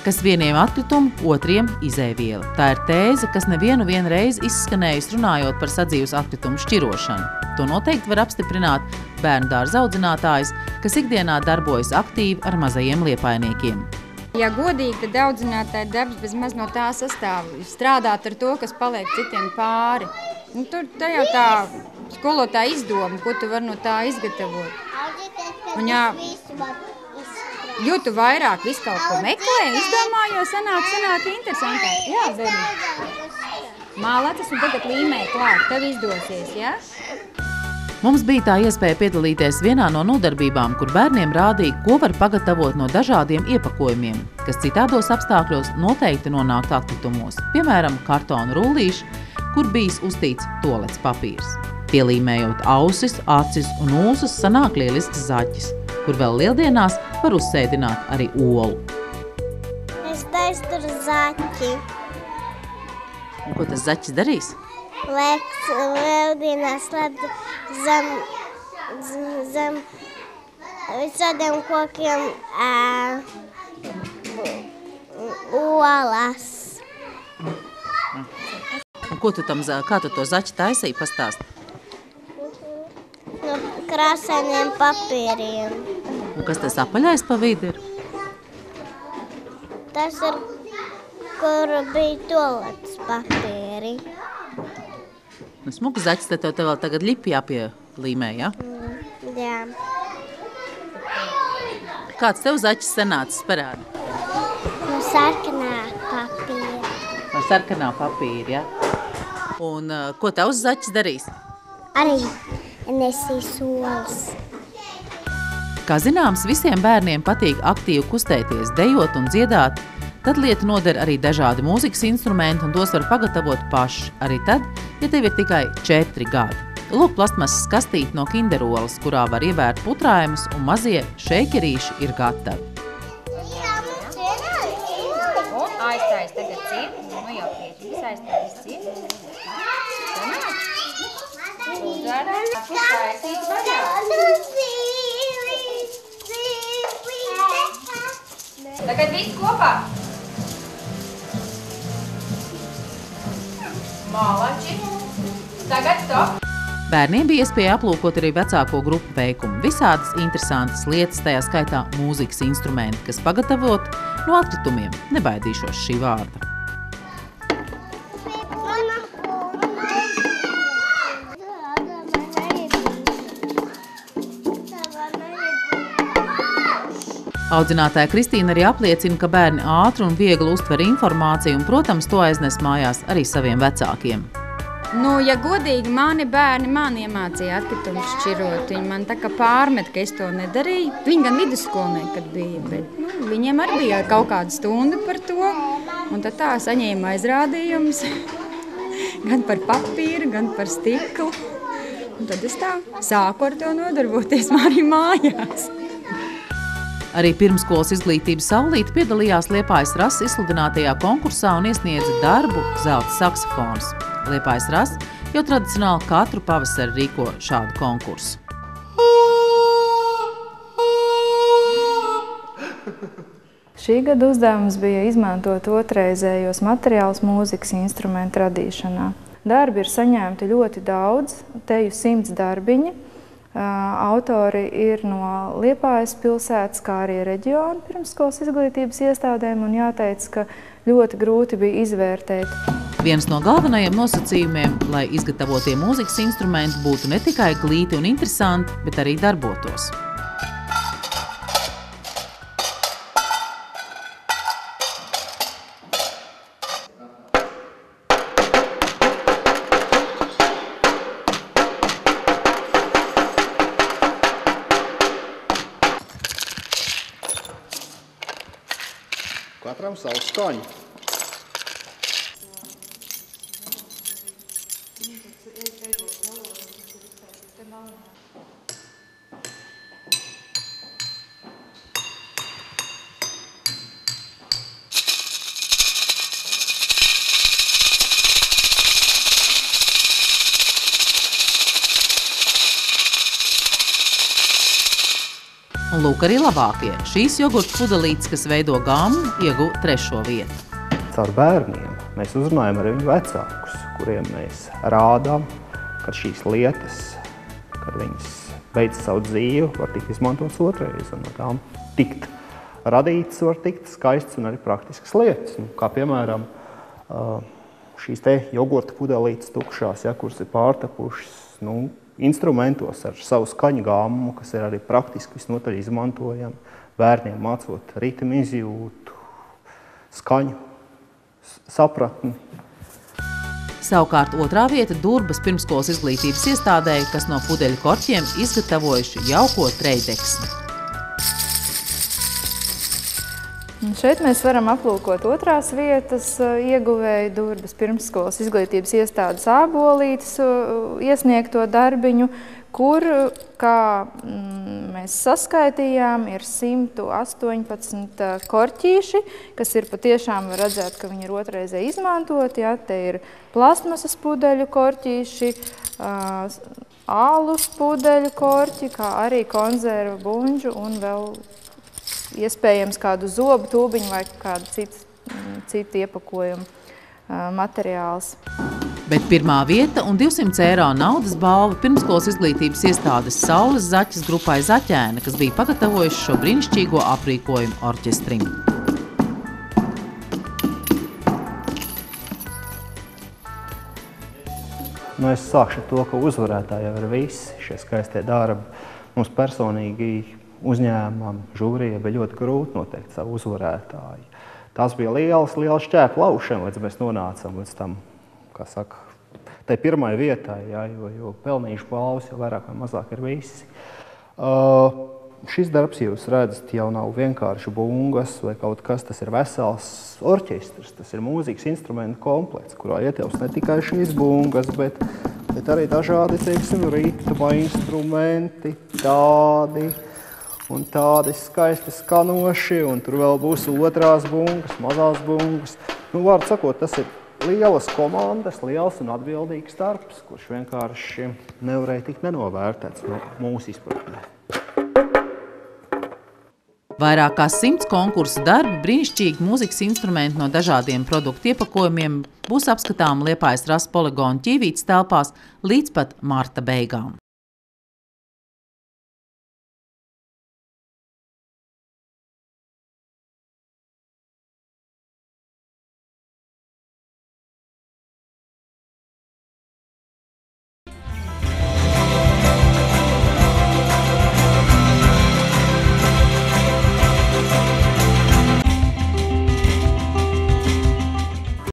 Kas vieniem atkritumi, otriem izēviela. Tā ir tēze, kas nevienu reizi izskanējusi runājot par sadzīves atkritumu šķirošanu. To noteikti var apstiprināt bērnu dārza audzinātājs, kas ikdienā darbojas aktīvi ar mazajiem liepainiekiem. Ja godīgi, tad audzinātāja darbs bez maz no tā sastāv. Strādāt ar to, kas paliek citiem pāri. Tur jau tā skolotāja izdoma, ko tu vari no tā izgatavot. Un jo tu vairāk visu kaut ko meklē, izdomā, jo sanāk interesantāk. Jā, bērni. Mālācis un tagad līmē klāt, tev izdosies, jā? Mums bija tā iespēja piedalīties vienā no nodarbībām, kur bērniem rādīja, ko var pagatavot no dažādiem iepakojumiem, kas citādos apstākļos noteikti nonāktu atkritumos. Piemēram, kartona rullīši, kur bijis uztīts tualets papīrs. Pielīmējot ausis, acis un ūsas, sanāk lielisks zaķis, kur vēl lieldienās var uzsēdināt arī olu. Es taisu tur zaķi. Un ko tas zaķis darīs? Lēks lieldienās slēdz zem visādiem kokiem olas. Un ko tu kā tu to zaķi taisīji, pastāsti? No krāsainiem papīriem. Un kas tas apaļais pa vidu ir? Tas ir, kur bija tualets papīri. Nu, smuks zaķis, tad tev vēl tagad lipi jāpielīmē, ja? Jā. Kāds tev zaķis sanācis parādi? No sarkanā papīra. No sarkanā papīra, ja? Un ko tavs zaķis darīs? Arī nesīs solis. Kā zināms, visiem bērniem patīk aktīvi kustēties, dejot un dziedāt, tad lieta noder arī dažādi mūzikas instrumenti, un tos var pagatavot paši, arī tad, ja tev ir tikai 4 gadi. Lūk, plastmasas kastīte no kinderolas, kurā var ievērt putrājumus, un mazie šeikerīši ir gatavi. Un aiztais tagad ciet, nu jau piečis aiztais ciet. Tagad viss kopā. Mālači. Tagad stop. Bērniem bija iespēja aplūkot arī vecāko grupu veikumu. Visādas interesantas lietas, tajā skaitā mūzikas instrumenti, kas pagatavot no atkritumiem. Nebaidīšos šī vārda. Audzinātāja Kristīna arī apliecina, ka bērni ātri un viegli uztver informāciju un, protams, to aiznes mājās arī saviem vecākiem. Ja godīgi, mani bērni iemācīja atkritumus šķirot. Viņi man tā kā pārmet, ka es to nedarīju. Viņi gan vidusskolnieki, kad bija, bet viņiem arī bija kaut kāda stunda par to. Un tad tā saņēma aizrādījumus gan par papīru, gan par stiklu. Un tad es tā sāku ar to nodarboties arī mājās. Arī pirmskolas izglītības saulīte piedalījās Liepājas Rass izsludinātajā konkursā un iesniedza darbu Zelta saksofons. Liepājas Rass jau tradicionāli katru pavasari rīko šādu konkursu. Šī gada uzdevums bija izmantot otrreizējos materiālus mūzikas instrumentu radīšanā. Darbi ir saņemti ļoti daudz, teju 100 darbiņi. Autori ir no Liepājas pilsētas, kā arī reģiona pirmsskolas izglītības iestādēm, un jāteic, ka ļoti grūti bija izvērtēt. Viens no galvenajiem nosacījumiem, lai izgatavotie mūzikas instrumenti būtu ne tikai glīti un interesanti, bet arī darbotos. Katram savu skaņu. Un lūk arī labākie. Šīs jogurtu pudelītes, kas veido gammu, ieguva 3. vietu. Caur bērniem mēs uzrunājam arī viņu vecākus, kuriem mēs rādām, ka šīs lietas, kad viņas beidz savu dzīvi, var tikt izmantotas otrreiz. Un no tām tikt radītas, var tikt skaistas un arī praktiskas lietas. Nu, kā piemēram šīs te jogurtu pudelītes tukšās, kuras ir pārtapušas, instrumentos ar savu skaņu gammu, kas ir arī praktiski visnotaļ izmantojami, bērniem mācot ritmu izjūtu, skaņu, sapratni. Savukārt 2. vieta Durbas pirmskolas izglītības iestādē, kas no pudeļu korķiem izgatavojuši jauko trejdeksni. Un šeit mēs varam aplūkot 2. vietas ieguvēju Durbas pirmskolas izglītības iestādes Ābolītes iesniegto darbiņu, kur, kā mēs saskaitījām, ir 118 korķīši, kas ir patiešām var redzēt, ka viņi ir otrreizē izmantoti. Te ir plastmasas pudeļu korķīši, ālus pudeļu korķi, kā arī konzervu buņģu un vēl iespējams kādu zobu tūbiņu vai kādu citu iepakojumu materiāls. Bet 1. vieta un 200 eiro naudas balva pirmskolas izglītības iestādes Saules Zaķes grupai Zaķēna, kas bija pagatavojuši šo brīnišķīgo aprīkojumu orķestrim. Es sākšu ar to, ka uzvarētāji jau ir visi šie skaistie darbi. Mums personīgi uzņēmumam, žūrijai bija ļoti grūti noteikt savu uzvarētāju. Tās bija liels šķēpu laušana, līdz mēs nonācām līdz tam, kā saka, tai 1. vietai, jo pelnījuši balvas jau vairāk vai mazāk ir visi. Šis darbs, jūs redzat, jau nav vienkārši bungas vai kaut kas, tas ir vesels orķestrs, tas ir mūzikas instrumentu komplekts, kurā ietilpst ne tikai šīs bungas, bet arī dažādi, teiksim, ritma instrumenti, tādi skaisti skanoši, un tur vēl būs 2. bungas, mazās bungas. Vārdu sakot, tas ir lielas komandas, liels un atbildīgs darbs, kurš vienkārši nevarēja tikt nenovērtēts no mūsu izpratnē. Vairāk kā 100 konkursu darbi, brīnišķīgi mūzikas instrumenti no dažādiem produktu iepakojumiem būs apskatām Liepājas Rasu poligonu Ķīvītes telpās līdz pat marta beigām.